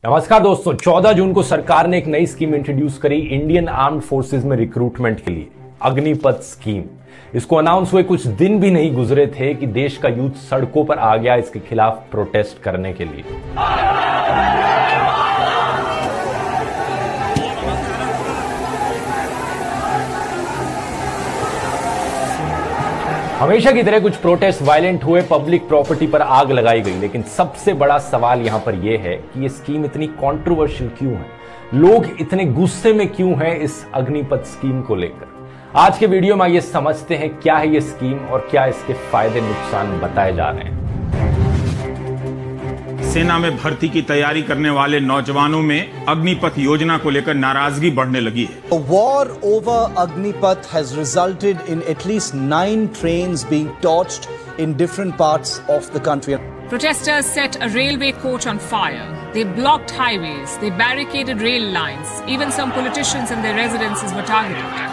नमस्कार दोस्तों, 14 जून को सरकार ने एक नई स्कीम इंट्रोड्यूस करी इंडियन आर्म्ड फोर्सेस में रिक्रूटमेंट के लिए, अग्निपथ स्कीम। इसको अनाउंस हुए कुछ दिन भी नहीं गुजरे थे कि देश का यूथ सड़कों पर आ गया इसके खिलाफ प्रोटेस्ट करने के लिए। हमेशा की तरह कुछ प्रोटेस्ट वायलेंट हुए, पब्लिक प्रॉपर्टी पर आग लगाई गई, लेकिन सबसे बड़ा सवाल यहां पर यह है कि यह स्कीम इतनी कंट्रोवर्शियल क्यों है, लोग इतने गुस्से में क्यों हैं इस अग्निपथ स्कीम को लेकर। आज के वीडियो में आइए समझते हैं क्या है यह स्कीम और क्या इसके फायदे नुकसान बताए जा रहे हैं। सेना में भर्ती की तैयारी करने वाले नौजवानों में अग्निपथ योजना को लेकर नाराजगी बढ़ने लगी है। A war over Agnipath has resulted in at least 9 trains being torched in different parts of the country. Protesters set a railway coach on fire. They blocked highways. They barricaded rail lines. Even some politicians and their residences were targeted.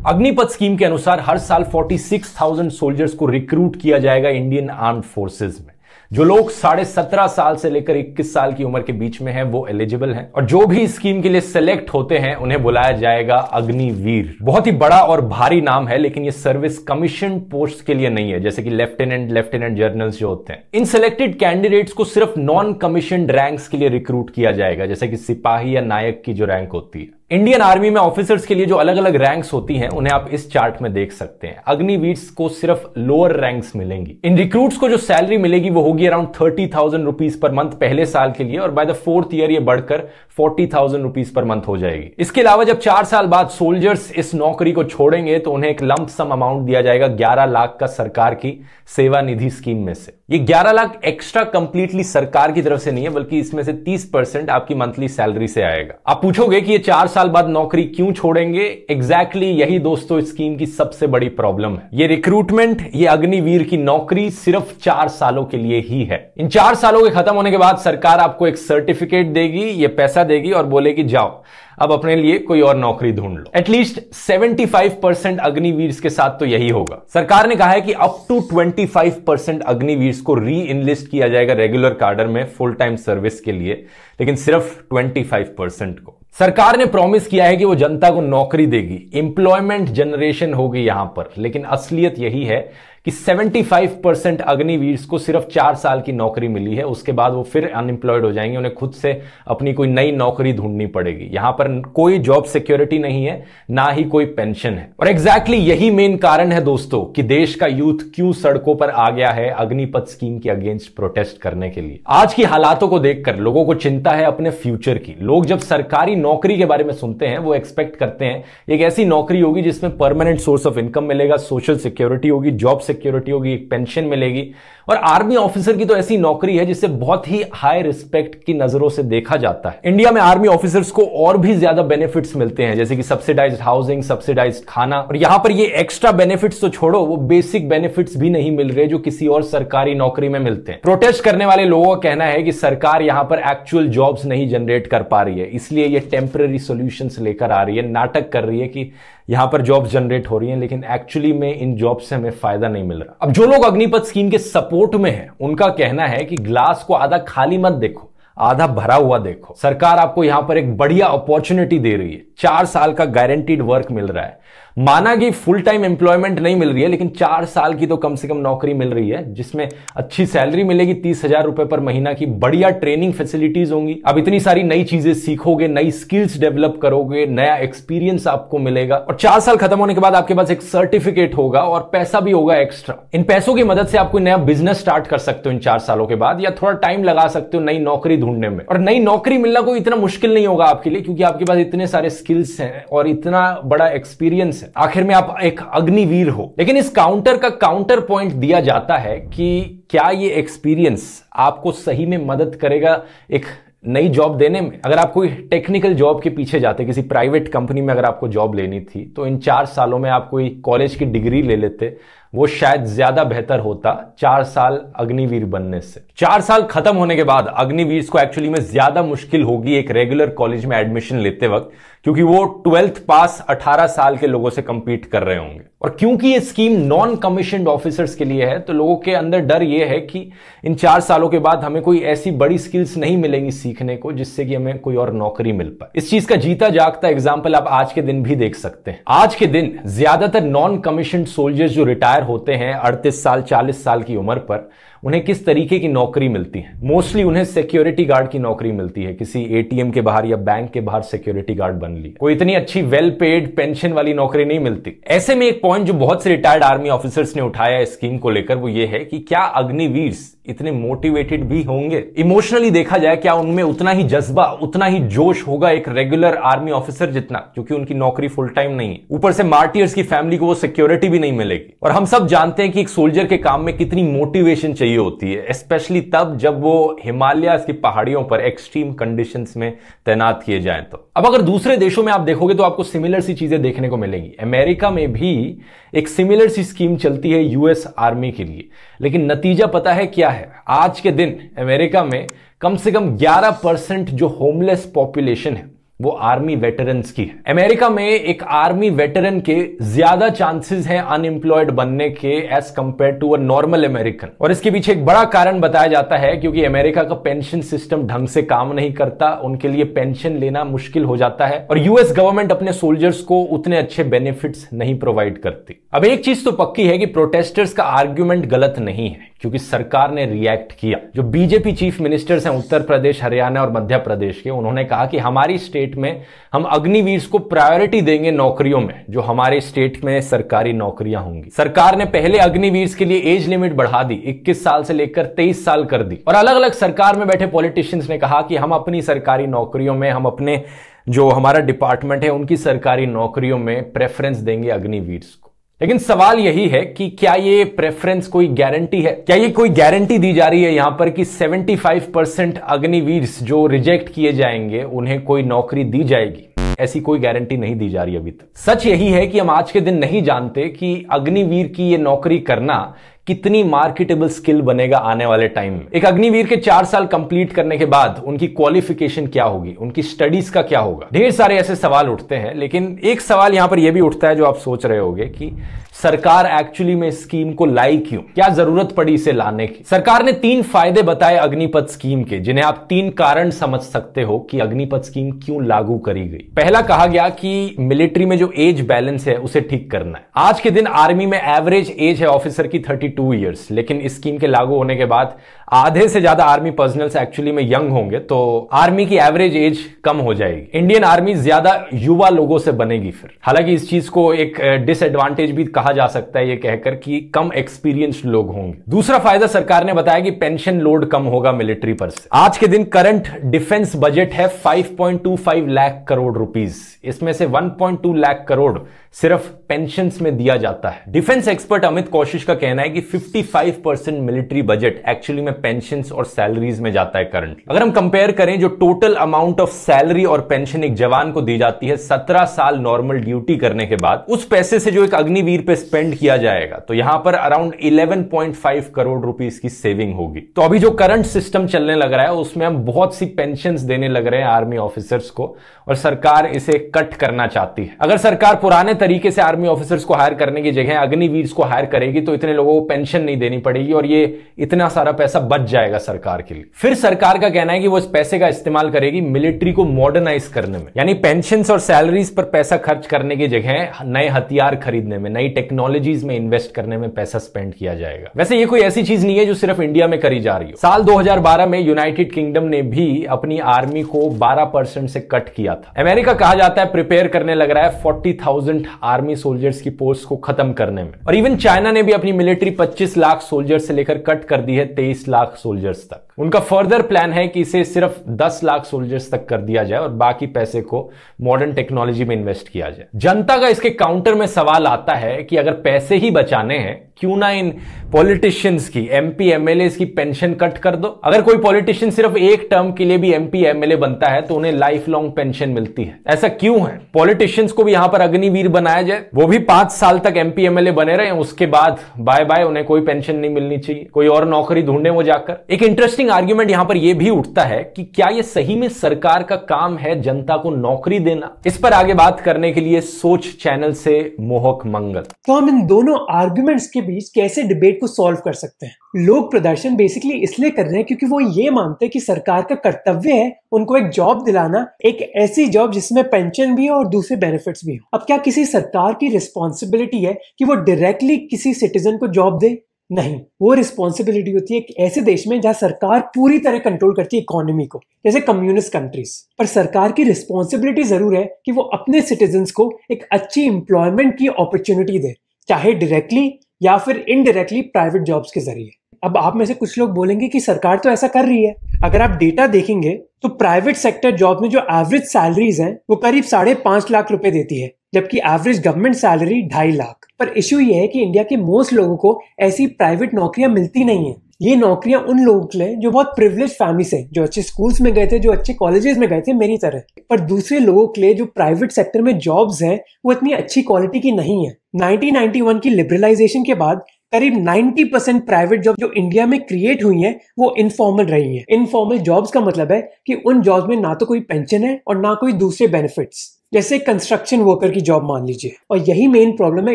Agnipath scheme के अनुसार हर साल 46,000 soldiers को recruit किया जाएगा Indian armed forces में। जो लोग 17.5 साल से लेकर 21 साल की उम्र के बीच में हैं वो एलिजिबल हैं, और जो भी स्कीम के लिए सिलेक्ट होते हैं उन्हें बुलाया जाएगा अग्निवीर। बहुत ही बड़ा और भारी नाम है, लेकिन ये सर्विस कमीशन पोस्ट के लिए नहीं है, जैसे कि लेफ्टिनेंट जनरल्स जो होते हैं। इन सिलेक्टेड कैंडिडेट्स को सिर्फ नॉन कमीशन्ड रैंक्स के लिए रिक्रूट किया जाएगा, जैसे कि सिपाही या नायक की जो रैंक होती है। इंडियन आर्मी में ऑफिसर्स के लिए जो अलग अलग रैंक्स होती हैं उन्हें आप इस चार्ट में देख सकते हैं। अग्निवीर्स को सिर्फ लोअर रैंक्स मिलेंगी। इन रिक्रूट्स को जो सैलरी मिलेगी वो होगी अराउंड 30,000 रुपीज पर मंथ पहले साल के लिए, और बाय द 4th ईयर ये बढ़कर 40,000 रुपीज पर मंथ हो जाएगी। इसके अलावा जब 4 साल बाद सोल्जर्स इस नौकरी को छोड़ेंगे तो उन्हें एक लंप सम अमाउंट दिया जाएगा 11 लाख का सरकार की सेवा निधि स्कीम में से। ये 11 लाख एक्स्ट्रा कंप्लीटली सरकार की तरफ से नहीं है, बल्कि इसमें से 30% आपकी मंथली सैलरी से आएगा। आप पूछोगे कि ये 4 साल बाद नौकरी क्यों छोड़ेंगे? एग्जैक्टली यही दोस्तों इस स्कीम की सबसे बड़ी प्रॉब्लम है। ये रिक्रूटमेंट, ये अग्निवीर की नौकरी सिर्फ 4 सालों के लिए ही है। इन 4 सालों के खत्म होने के बाद सरकार आपको एक सर्टिफिकेट देगी, ये पैसा देगी और बोलेगी जाओ अब अपने लिए कोई और नौकरी ढूंढ लो। एटलीस्ट 75% अग्निवीर्स के साथ तो यही होगा। सरकार ने कहा है कि अप टू 25% अग्निवीर्स को री इनलिस्ट किया जाएगा रेगुलर कार्डर में फुल टाइम सर्विस के लिए, लेकिन सिर्फ 25% को। सरकार ने प्रॉमिस किया है कि वो जनता को नौकरी देगी, एम्प्लॉयमेंट जनरेशन होगी यहां पर, लेकिन असलियत यही है कि 75% अग्निवीर्स को सिर्फ 4 साल की नौकरी मिली है, उसके बाद वो फिर अनएम्प्लॉयड हो जाएंगे, उन्हें खुद से अपनी कोई नई नौकरी ढूंढनी पड़ेगी। यहां पर कोई जॉब सिक्योरिटी नहीं है, ना ही कोई पेंशन है। और एग्जैक्टली यही मेन कारण है दोस्तों कि देश का यूथ क्यों सड़कों पर आ गया है अग्निपथ स्कीम के अगेंस्ट प्रोटेस्ट करने के लिए। आज की हालातों को देखकर लोगों को चिंता है अपने फ्यूचर की। लोग जब सरकारी नौकरी के बारे में सुनते हैं वो एक्सपेक्ट करते हैं एक ऐसी नौकरी होगी जिसमें परमानेंट सोर्स ऑफ इनकम मिलेगा, सोशल सिक्योरिटी होगी, जॉब सिक्योरिटी होगी, एक पेंशन मिलेगी। और आर्मी ऑफिसर की तो ऐसी नौकरी है जिससे बहुत ही हाई रिस्पेक्ट की नजरों से देखा जाता है। इंडिया में आर्मी ऑफिसर्स को और भी ज्यादा बेनिफिट्स मिलते हैं, जैसे कि सब्सिडाइज्ड हाउसिंग, सब्सिडाइज्ड खाना, और यहां पर ये एक्स्ट्रा बेनिफिट्स तो छोड़ो, वो बेसिक बेनिफिट्स भी नहीं मिल रहे जो किसी और सरकारी नौकरी में मिलते हैं। प्रोटेस्ट करने वाले लोगों का कहना है कि सरकार यहां पर एक्चुअल जॉब्स नहीं जनरेट कर पा रही है, इसलिए ये टेम्पररी सॉल्यूशंस लेकर आ रही है, नाटक कर रही है कि यहां पर जॉब्स जनरेट हो रही हैं, लेकिन एक्चुअली में इन जॉब्स से हमें फायदा नहीं मिल रहा। अब जो लोग अग्निपथ स्कीम के सपोर्ट में हैं, उनका कहना है कि ग्लास को आधा खाली मत देखो, आधा भरा हुआ देखो। सरकार आपको यहां पर एक बढ़िया अपॉर्चुनिटी दे रही है, 4 साल का गारंटीड वर्क मिल रहा है। माना कि फुल टाइम एम्प्लॉयमेंट नहीं मिल रही है, लेकिन 4 साल की तो कम से कम नौकरी मिल रही है, जिसमें अच्छी सैलरी मिलेगी, 30,000 रुपए पर महीना की, बढ़िया ट्रेनिंग फैसिलिटीज होंगी। अब इतनी सारी नई चीजें सीखोगे, नई स्किल्स डेवलप करोगे, नया एक्सपीरियंस आपको मिलेगा, और 4 साल खत्म होने के बाद आपके पास एक सर्टिफिकेट होगा और पैसा भी होगा एक्स्ट्रा। इन पैसों की मदद से आप कोई नया बिजनेस स्टार्ट कर सकते हो इन 4 सालों के बाद, या थोड़ा टाइम लगा सकते हो नई नौकरी ढूंढने में। और नई नौकरी मिलना कोई इतना मुश्किल नहीं होगा आपके लिए, क्योंकि आपके पास इतने सारे स्किल्स हैं और इतना बड़ा एक्सपीरियंस है। आखिर में आप एक अग्निवीर हो। लेकिन इस काउंटर का काउंटर पॉइंट दिया जाता है कि क्या ये एक्सपीरियंस आपको सही में मदद करेगा एक नई जॉब देने में। अगर आप कोई टेक्निकल जॉब के पीछे जाते, किसी प्राइवेट कंपनी में अगर आपको जॉब लेनी थी, तो इन 4 सालों में आप कोई कॉलेज की डिग्री ले लेते, वो शायद ज्यादा बेहतर होता 4 साल अग्निवीर बनने से। 4 साल खत्म होने के बाद अग्निवीर को एक्चुअली में ज्यादा मुश्किल होगी एक रेगुलर कॉलेज में एडमिशन लेते वक्त, क्योंकि वो 12th पास 18 साल के लोगों से कंपीट कर रहे होंगे। और क्योंकि ये स्कीम नॉन कमीशन्ड ऑफिसर्स के लिए है तो लोगों के अंदर डर ये है कि इन 4 सालों के बाद हमें कोई ऐसी बड़ी स्किल्स नहीं मिलेंगी सीखने को जिससे कि हमें कोई और नौकरी मिल पाए। इस चीज का जीता जागता एग्जाम्पल आप आज के दिन भी देख सकते हैं। आज के दिन ज्यादातर नॉन कमीशन्ड सोल्जर्स जो रिटायर होते हैं 38 साल 40 साल की उम्र पर, उन्हें किस तरीके की नौकरी मिलती है? मोस्टली उन्हें सिक्योरिटी गार्ड की नौकरी मिलती है, किसी एटीएम के बाहर या बैंक के बाहर सिक्योरिटी गार्ड बन ली। कोई इतनी अच्छी वेल पेड पेंशन वाली नौकरी नहीं मिलती। ऐसे में एक पॉइंट जो बहुत से रिटायर्ड आर्मी ऑफिसर्स ने उठाया इस स्कीम को लेकर वो ये है कि क्या अग्निवीर इतने मोटिवेटेड भी होंगे? इमोशनली देखा जाए क्या उनमें उतना ही जज्बा, उतना ही जोश होगा एक रेगुलर आर्मी ऑफिसर जितना, क्योंकि उनकी नौकरी फुल टाइम नहीं है। ऊपर से मार्टियर्स की फैमिली को वो सिक्योरिटी भी नहीं मिलेगी। और हम सब जानते हैं कि एक सोल्जर के काम में कितनी मोटिवेशन चाहिए होती है, स्पेशली तब जब वो हिमालय की पहाड़ियों पर एक्सट्रीम कंडीशंस में तैनात किए जाएं। तो अब अगर दूसरे देशों में आप देखोगे तो आपको सिमिलर सी चीजें देखने को मिलेंगी। अमेरिका में भी एक सिमिलर सी स्कीम चलती है यूएस आर्मी के लिए, लेकिन नतीजा पता है क्या है? आज के दिन अमेरिका में कम से कम 11% जो होमलेस पॉपुलेशन है वो आर्मी वेटरन्स की है। अमेरिका में एक आर्मी वेटरन के ज्यादा चांसेस हैं अनएम्प्लॉयड बनने के as compare to a normal American. और इसके पीछे एक बड़ा कारण बताया जाता है क्योंकि अमेरिका का पेंशन सिस्टम ढंग से काम नहीं करता, उनके लिए पेंशन लेना मुश्किल हो जाता है और यूएस गवर्नमेंट अपने सोल्जर्स को उतने अच्छे बेनिफिट्स नहीं प्रोवाइड करती। अब एक चीज तो पक्की है कि प्रोटेस्टर्स का आर्ग्यूमेंट गलत नहीं है क्योंकि सरकार ने रिएक्ट किया। जो बीजेपी चीफ मिनिस्टर्स हैं उत्तर प्रदेश, हरियाणा और मध्य प्रदेश के, उन्होंने कहा कि हमारी स्टेट में हम अग्निवीर को प्रायोरिटी देंगे नौकरियों में जो हमारे स्टेट में सरकारी नौकरियां होंगी। सरकार ने पहले अग्निवीर के लिए एज लिमिट बढ़ा दी, 21 साल से लेकर 23 साल कर दी। और अलग अलग सरकार में बैठे पॉलिटिशियंस ने कहा कि हम अपनी सरकारी नौकरियों में, हम अपने जो हमारा डिपार्टमेंट है उनकी सरकारी नौकरियों में प्रेफरेंस देंगे अग्निवीर को। लेकिन सवाल यही है कि क्या ये प्रेफरेंस कोई गारंटी है? क्या ये कोई गारंटी दी जा रही है यहां पर कि 75% अग्निवीर जो रिजेक्ट किए जाएंगे उन्हें कोई नौकरी दी जाएगी? ऐसी कोई गारंटी नहीं दी जा रही अभी तक। सच यही है कि हम आज के दिन नहीं जानते कि अग्निवीर की ये नौकरी करना कितनी मार्केटेबल स्किल बनेगा आने वाले टाइम में। एक अग्निवीर के 4 साल कंप्लीट करने के बाद उनकी क्वालिफिकेशन क्या होगी, उनकी स्टडीज का क्या होगा? ढेर सारे ऐसे सवाल उठते हैं, लेकिन एक सवाल यहां पर यह भी उठता है जो आप सोच रहे होंगे कि सरकार एक्चुअली में स्कीम को लाई क्यों? क्या जरूरत पड़ी इसे लाने की? सरकार ने 3 फायदे बताए अग्निपथ स्कीम के, जिन्हें आप 3 कारण समझ सकते हो कि अग्निपथ स्कीम क्यों लागू करी गई। पहला कहा गया कि मिलिट्री में जो एज बैलेंस है उसे ठीक करना है। आज के दिन आर्मी में एवरेज एज है ऑफिसर की 32 ईयर्स, लेकिन इस स्कीम के लागू होने के बाद आधे से ज्यादा आर्मी पर्सनल्स एक्चुअली में यंग होंगे, तो आर्मी की एवरेज एज कम हो जाएगी। इंडियन आर्मी ज्यादा युवा लोगों से बनेगी फिर। हालांकि इस चीज को एक डिसएडवांटेज भी कहा जा सकता है ये कहकर कि कम एक्सपीरियंस्ड लोग होंगे। दूसरा फायदा सरकार ने बताया कि पेंशन लोड कम होगा मिलिट्री पर से। आज के दिन करंट डिफेंस बजट है 5.25 लाख करोड़ रुपीस, इसमें से 1.2 लाख करोड़ सिर्फ पेंशन्स में दिया जाता है। डिफेंस एक्सपर्ट अमित कौशिक का कहना है कि 55% मिलिट्री बजट एक्चुअली में पेंशन्स और सैलरीज में जाता है करंट। अगर हम कंपेयर करें जो टोटल अमाउंट ऑफ सैलरी और पेंशन एक जवान को दी जाती है 17 साल नॉर्मल ड्यूटी करने के बाद, उस पैसे से जो एक अग्निवीर पे स्पेंड किया जाएगा तो यहां पर अराउंड 11.5 करोड़ रुपीस की सेविंग होगी। तो अभी जो करंट सिस्टम चलने लग रहा है उसमें हम बहुत सी पेंशन्स देने लग रहे हैं आर्मी ऑफिसर्स को और सरकार इसे कट करना चाहती है। अगर सरकार पुराने तरीके से आर्मी ऑफिसर्स को हायर करने की जगह अग्निवीर को हायर करेगी तो इतने लोगों को पेंशन नहीं देनी पड़ेगी और ये इतना सारा पैसा बच जाएगा सरकार के लिए। फिर सरकार का कहना है कि वो इस पैसे का इस्तेमाल करेगी मिलिट्री को मॉडर्नाइज करने में, यानी पेंशन्स और सैलरीज पर पैसा खर्च करने की जगह नए हथियार खरीदने में, नई टेक्नोलॉजीज में इन्वेस्ट करने में पैसा स्पेंड किया जाएगा। वैसे ये कोई ऐसी चीज नहीं है जो सिर्फ इंडिया में करी जा रही हो। साल 2012 में यूनाइटेड किंगडम ने भी अपनी आर्मी को 12% से कट किया था। अमेरिका कहा जाता है प्रिपेयर करने लग रहा है 40,000 आर्मी सोल्जर्स की पोस्ट को खत्म करने में। और इवन चाइना ने भी अपनी मिलिट्री 25 लाख सोल्जर्स से लेकर कट कर दी है 23 लाख सोल्जर्स तक। उनका फर्दर प्लान है कि इसे सिर्फ 10 लाख सोल्जर्स तक कर दिया जाए और बाकी पैसे को मॉडर्न टेक्नोलॉजी में इन्वेस्ट किया जाए। जनता का इसके काउंटर में सवाल आता है कि अगर पैसे ही बचाने हैं क्यों ना इन पॉलिटिशियंस की, एमपी एमएलए की पेंशन कट कर दो। अगर कोई पॉलिटिशियन सिर्फ एक टर्म के लिए भी एमपी एमएलए बनता है तो उन्हें लाइफ लॉन्ग पेंशन मिलती है। ऐसा क्यों है? पॉलिटिशियंस को भी यहां पर अग्निवीर बनाया जाए, वो भी 5 साल तक एमपी एमएलए बने रहे, उसके बाद बाय बाय, उन्हें कोई पेंशन नहीं मिलनी चाहिए, कोई और नौकरी ढूंढे वो जाकर। एक इंटरेस्टिंग इंटरेस्टिंग आर्ग्यूमेंट यहां पर यह भी उठता है कि क्या यह सही में सरकार का काम है जनता को नौकरी देना। इस पर आगे बात करने के लिए सोच चैनल से मोहक मंगल। तो हम इन दोनों आर्ग्यूमेंट्स के बीच कैसे डिबेट को सॉल्व कर सकते हैं। लोग प्रदर्शन बेसिकली इसलिए कर रहे हैं क्योंकि वो ये मानते हैं कि सरकार का कर्तव्य है उनको एक जॉब दिलाना, एक ऐसी जॉब जिसमें पेंशन भी हो और दूसरे बेनिफिट्स भी हो। अब क्या किसी सरकार की रिस्पॉन्सिबिलिटी है कि वो डायरेक्टली किसी सिटीजन को जॉब दे? नहीं, वो रिस्पॉन्सिबिलिटी होती है एक ऐसे देश में जहां सरकार पूरी तरह कंट्रोल करती है इकोनॉमी को, जैसे कम्युनिस्ट कंट्रीज। पर सरकार की रिस्पॉन्सिबिलिटी जरूर है कि वो अपने सिटीजन्स को एक अच्छी एम्प्लॉयमेंट की अपॉर्चुनिटी दे, चाहे डायरेक्टली या फिर इनडायरेक्टली प्राइवेट जॉब्स के जरिए। अब आप में से कुछ लोग बोलेंगे कि सरकार तो ऐसा कर रही है। अगर आप डेटा देखेंगे तो प्राइवेट सेक्टर जॉब में जो एवरेज सैलरीज हैं वो करीब 5.5 लाख रुपए देती है, जबकि एवरेज गवर्नमेंट सैलरी 2.5 लाख। पर इश्यू ये है कि इंडिया के मोस्ट लोगों को ऐसी प्राइवेट नौकरियां मिलती नहीं है। ये नौकरियां उन लोगों के लिए जो बहुत प्रिविलेज फैमिली से, जो अच्छे स्कूल्स में गए थे, जो अच्छे कॉलेजेस में गए थे मेरी तरह। पर दूसरे लोगों के लिए जो प्राइवेट सेक्टर में जॉब्स हैं वो इतनी अच्छी क्वालिटी की नहीं है। 1991 की लिबरलाइजेशन के बाद करीब 90% प्राइवेट जॉब जो इंडिया में क्रिएट हुई हैं वो इनफॉर्मल रही हैं। इनफॉर्मल जॉब्स का मतलब है कि उन जॉब्स में ना तो कोई पेंशन है और ना कोई दूसरे बेनिफिट्स, जैसे कंस्ट्रक्शन वर्कर की जॉब मान लीजिए। और यही मेन प्रॉब्लम है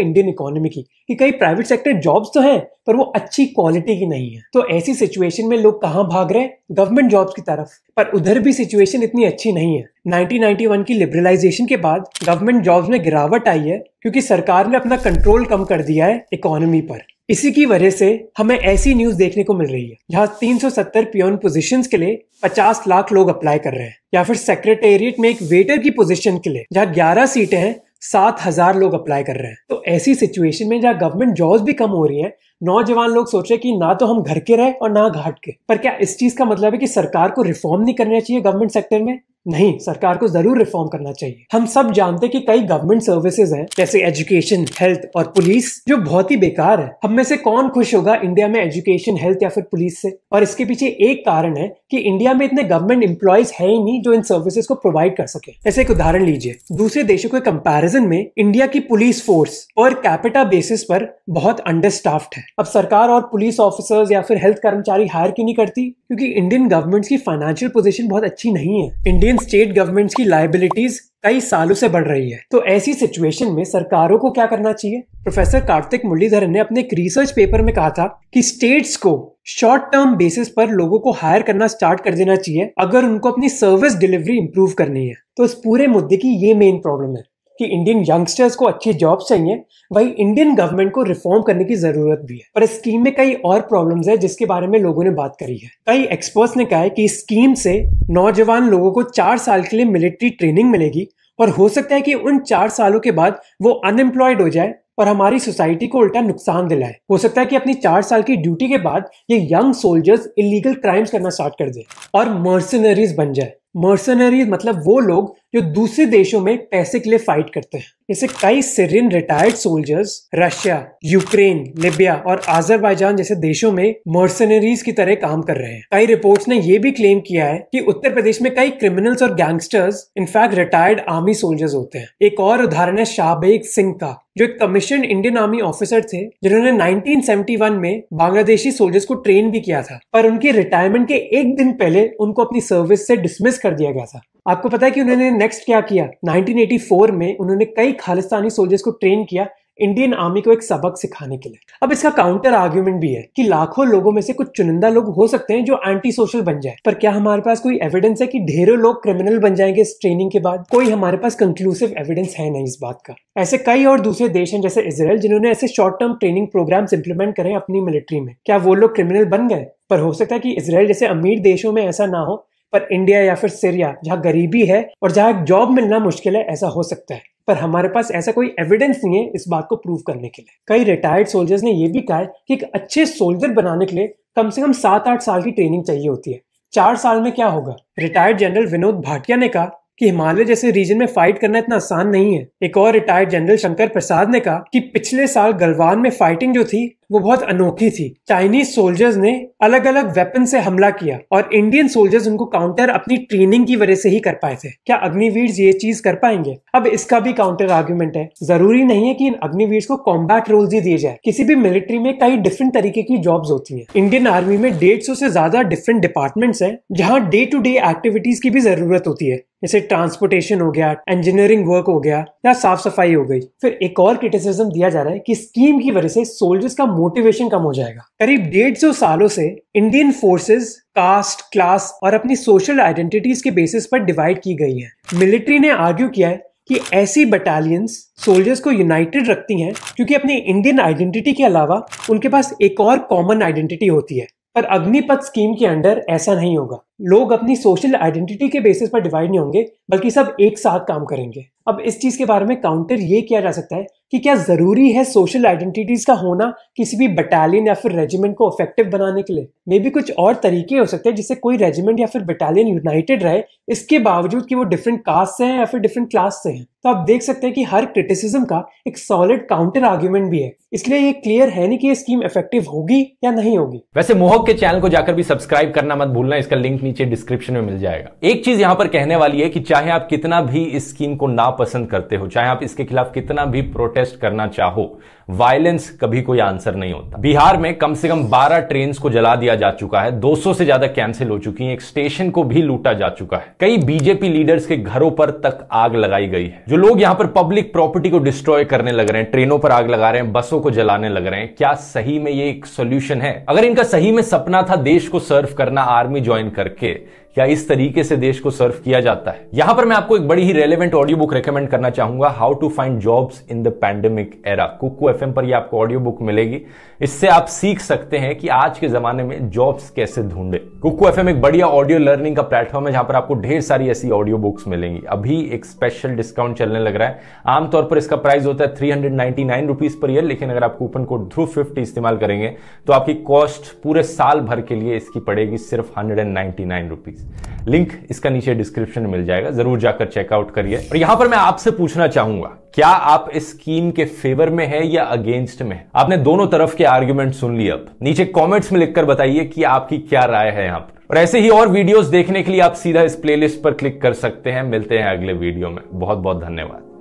इंडियन इकोनॉमी की कि कई प्राइवेट सेक्टर जॉब्स तो हैं पर वो अच्छी क्वालिटी की नहीं है। तो ऐसी सिचुएशन में लोग कहां भाग रहे हैं? गवर्नमेंट जॉब्स की तरफ। पर उधर भी सिचुएशन इतनी अच्छी नहीं है। 1991 की लिबरलाइजेशन के बाद गवर्नमेंट जॉब्स में गिरावट आई है क्योंकि सरकार ने अपना कंट्रोल कम कर दिया है इकोनॉमी पर। इसी की वजह से हमें ऐसी न्यूज देखने को मिल रही है जहां 370 पियोन पोजीशंस के लिए 50 लाख लोग अप्लाई कर रहे हैं, या फिर सेक्रेटेरिएट में एक वेटर की पोजीशन के लिए जहां 11 सीटें हैं 7,000 लोग अप्लाई कर रहे हैं। तो ऐसी सिचुएशन में जहां गवर्नमेंट जॉब्स भी कम हो रही हैं, नौजवान लोग सोच रहे कि ना तो हम घर के रहे और ना घाट के। पर क्या इस चीज का मतलब है कि सरकार को रिफॉर्म नहीं करना चाहिए गवर्नमेंट सेक्टर में? नहीं, सरकार को जरूर रिफॉर्म करना चाहिए। हम सब जानते हैं कि कई गवर्नमेंट सर्विसेज हैं जैसे एजुकेशन, हेल्थ और पुलिस जो बहुत ही बेकार है। हम में से कौन खुश होगा इंडिया में एजुकेशन, हेल्थ या फिर पुलिस से? और इसके पीछे एक कारण है कि इंडिया में इतने गवर्नमेंट एम्प्लॉयज है ही नहीं जो इन सर्विसेज को प्रोवाइड कर सके। जैसे एक उदाहरण लीजिए, दूसरे देशों के कंपैरिजन में इंडिया की police force per capita basis पर बहुत अंडरस्टाफ्ड है। अब सरकार और पुलिस ऑफिसर्स या फिर हेल्थ कर्मचारी हायर क्यों नहीं करती? क्योंकि इंडियन गवर्नमेंट की फाइनेंशियल पोजीशन बहुत अच्छी नहीं है। इंडियन स्टेट गवर्नमेंट्स की लायबिलिटीज कई सालों से बढ़ रही है। तो ऐसी सिचुएशन में सरकारों को क्या करना चाहिए? प्रोफेसर कार्तिक मुरलीधरन ने अपने एक रिसर्च पेपर में कहा था कि स्टेट्स को शॉर्ट टर्म बेसिस पर लोगों को हायर करना स्टार्ट कर देना चाहिए अगर उनको अपनी सर्विस डिलीवरी इंप्रूव करनी है। तो इस पूरे मुद्दे की ये मेन प्रॉब्लम है कि इंडियन यंगस्टर्स को अच्छी जॉब चाहिए, वही इंडियन गवर्नमेंट को रिफॉर्म करने की जरूरत भी है। पर इस स्कीम में कई और प्रॉब्लम्स है जिसके बारे में लोगों ने बात करी है। कई एक्सपर्ट्स ने कहा है कि इस स्कीम से नौजवान लोगों को 4 साल के लिए मिलिट्री ट्रेनिंग मिलेगी और हो सकता है कि उन 4 सालों के बाद वो अनएम्प्लॉयड हो जाए और हमारी सोसाइटी को उल्टा नुकसान दिलाए। हो सकता है कि अपनी 4 साल की ड्यूटी के बाद ये यंग सोल्जर्स इलीगल क्राइम्स करना स्टार्ट कर दे और मर्सनरीज बन जाए। मर्सनरीज मतलब वो लोग जो दूसरे देशों में पैसे के लिए फाइट करते हैं। जैसे कई Syrian retired soldiers Russia, Ukraine, Libya और अजरबैजान जैसे देशों में मर्सनरीज की तरह काम कर रहे हैं। कई रिपोर्ट्स ने यह भी क्लेम किया है कि उत्तर प्रदेश में कई क्रिमिनल्स और gangsters in fact retired army soldiers होते हैं। एक और उदाहरण है शाहबेग सिंह का, जो एक कमीशन इंडियन आर्मी ऑफिसर थे जिन्होंने 1971 में बांग्लादेशी सोल्जर्स को ट्रेन भी किया था, पर उनके रिटायरमेंट के एक दिन पहले उनको अपनी सर्विस से डिसमिस कर दिया गया था। आपको पता है कि उन्होंने नेक्स्ट क्या किया? 1984 में उन्होंने कई खालिस्तानी सोल्जर्स को ट्रेन किया इंडियन आर्मी को एक सबक सिखाने के लिए। अब इसका काउंटर आर्ग्यूमेंट भी है कि लाखों लोगों में से कुछ चुनिंदा लोग हो सकते हैं जो एंटी सोशल बन जाए, पर क्या हमारे पास कोई एविडेंस है कि ढेरों लोग क्रिमिनल बन जाएंगे इस ट्रेनिंग के बाद? कोई हमारे पास कंक्लूसिव एविडेंस है नहीं इस बात का। ऐसे कई और दूसरे देश हैं जैसे इजराइल जिन्होंने ऐसे short term training programmes implement करे अपनी मिलिट्री में। क्या वो लोग क्रिमिनल बन गए? पर हो सकता है कि इजराइल जैसे अमीर देशों में ऐसा ना हो, पर इंडिया या फिर सीरिया जहां गरीबी है और जहां जॉब मिलना मुश्किल है ऐसा हो सकता है। पर हमारे पास ऐसा कोई एविडेंस नहीं है इस बात को प्रूव करने के लिए। कई रिटायर्ड सोल्जर्स ने यह भी कहा है कि एक अच्छे सोल्जर बनाने के लिए कम से कम 7-8 साल की ट्रेनिंग चाहिए होती है। 4 साल में क्या होगा? रिटायर्ड जनरल विनोद भाटिया ने कहा कि हिमालय जैसे रीजन में फाइट करना इतना आसान नहीं है। एक और रिटायर्ड जनरल शंकर प्रसाद ने कहा कि पिछले साल गलवान में फाइटिंग जो थी वो बहुत अनोखी थी। चाइनीज सोल्जर्स ने अलग अलग वेपन से हमला किया और इंडियन सोल्जर्स उनको काउंटर अपनी ट्रेनिंग की वजह से ही कर पाए थे। क्या अग्निवीर ये चीज कर पाएंगे? अब इसका भी काउंटर आर्ग्यूमेंट है, जरूरी नहीं है कि इन अग्निवीर को कॉम्बैट रोल्स ही दिए जाए। किसी भी मिलिट्री में कई डिफरेंट तरीके की जॉब्स होती हैं। इंडियन आर्मी में 150 से ज्यादा डिफरेंट डिपार्टमेंट्स हैं जहां डे टू डे एक्टिविटीज की भी जरूरत होती है, जैसे ट्रांसपोर्टेशन हो गया, इंजीनियरिंग वर्क हो गया या साफ सफाई हो गई। फिर एक और क्रिटिसिज्म दिया जा रहा है कि स्कीम की वजह से सोल्जर्स का मोटिवेशन कम हो जाएगा। करीब 150 सालों से इंडियन फोर्सेस कास्ट, क्लास और अपनी सोशल आइडेंटिटीज के बेसिस पर डिवाइड की गई है। मिलिट्री ने आर्ग्यू किया है कि ऐसी बटालियंस सोल्जर्स को यूनाइटेड रखती हैं क्योंकि अपनी इंडियन आइडेंटिटी के अलावा उनके पास एक और कॉमन आइडेंटिटी होती है। पर अग्निपथ स्कीम के अंडर ऐसा नहीं होगा। लोग अपनी सोशल आइडेंटिटी के बेसिस पर डिवाइड नहीं होंगे, बल्कि सब एक साथ काम करेंगे। अब इस चीज के बारे में काउंटर ये किया जा सकता है कि क्या जरूरी है सोशल आइडेंटिटीज का होना किसी भी बटालियन या फिर रेजिमेंट को इफेक्टिव बनाने के लिए? मे बी कुछ और तरीके हो सकते हैं जिससे कोई रेजिमेंट या फिर बटालियन यूनाइटेड रहे, इसके बावजूद कि वो डिफरेंट कास्ट से हैं या फिर डिफरेंट क्लास से हैं। तो आप देख सकते हैं कि हर क्रिटिसिज्म का एक सॉलिड काउंटर आर्ग्यूमेंट भी है, इसलिए ये क्लियर है नहीं कि ये स्कीम इफेक्टिव होगी या नहीं होगी। वैसे मोहक के चैनल को जाकर भी सब्सक्राइब करना मत भूलना, इसका लिंक नीचे डिस्क्रिप्शन में मिल जाएगा। एक चीज यहां पर कहने वाली है कि चाहे आप कितना भी इस स्कीम को नापसंद करते हो, चाहे आप इसके खिलाफ कितना भी प्रोटेस्ट करना चाहो, वायलेंस कभी कोई आंसर नहीं होता। बिहार में कम से कम 12 ट्रेन को जला दिया जा चुका है, 200 से ज्यादा कैंसिल हो चुकी हैं, एक स्टेशन को भी लूटा जा चुका है, कई बीजेपी लीडर्स के घरों पर तक आग लगाई गई है। जो लोग यहां पर पब्लिक प्रॉपर्टी को डिस्ट्रॉय करने लग रहे हैं, ट्रेनों पर आग लगा रहे हैं, बसों को जलाने लग रहे हैं, क्या सही में ये एक सोल्यूशन है? अगर इनका सही में सपना था देश को सर्व करना आर्मी ज्वाइन करके, क्या इस तरीके से देश को सर्व किया जाता है? यहां पर मैं आपको एक बड़ी ही रेलेवेंट ऑडियो बुक रेकमेंड करना चाहूंगा, how to find jobs in the pandemic era. Kuku FM पर यह आपको ऑडियो बुक मिलेगी। इससे आप सीख सकते हैं कि आज के जमाने में जॉब्स कैसे ढूंढे। कुकू एफएम एक बढ़िया ऑडियो लर्निंग का प्लेटफॉर्म है जहां पर आपको ढेर सारी ऐसी ऑडियो बुक्स मिलेंगी। अभी एक स्पेशल डिस्काउंट चलने लग रहा है। आमतौर पर इसका प्राइस होता है 399 रुपीज पर ईयर, लेकिन अगर आप कूपन कोड ध्रुव50 इस्तेमाल करेंगे तो आपकी कॉस्ट पूरे साल भर के लिए इसकी पड़ेगी सिर्फ 199 रुपीज। लिंक इसका नीचे डिस्क्रिप्शन में मिल जाएगा, जरूर जाकर चेकआउट करिए। और यहां पर मैं आपसे पूछना चाहूंगा, क्या आप इस स्कीम के फेवर में है या अगेंस्ट में? आपने दोनों तरफ के आर्ग्यूमेंट सुन लिए। अब नीचे कमेंट्स में लिखकर बताइए कि आपकी क्या राय है यहां पर। और ऐसे ही और वीडियोस देखने के लिए आप सीधा इस प्लेलिस्ट पर क्लिक कर सकते हैं। मिलते हैं अगले वीडियो में। बहुत बहुत धन्यवाद।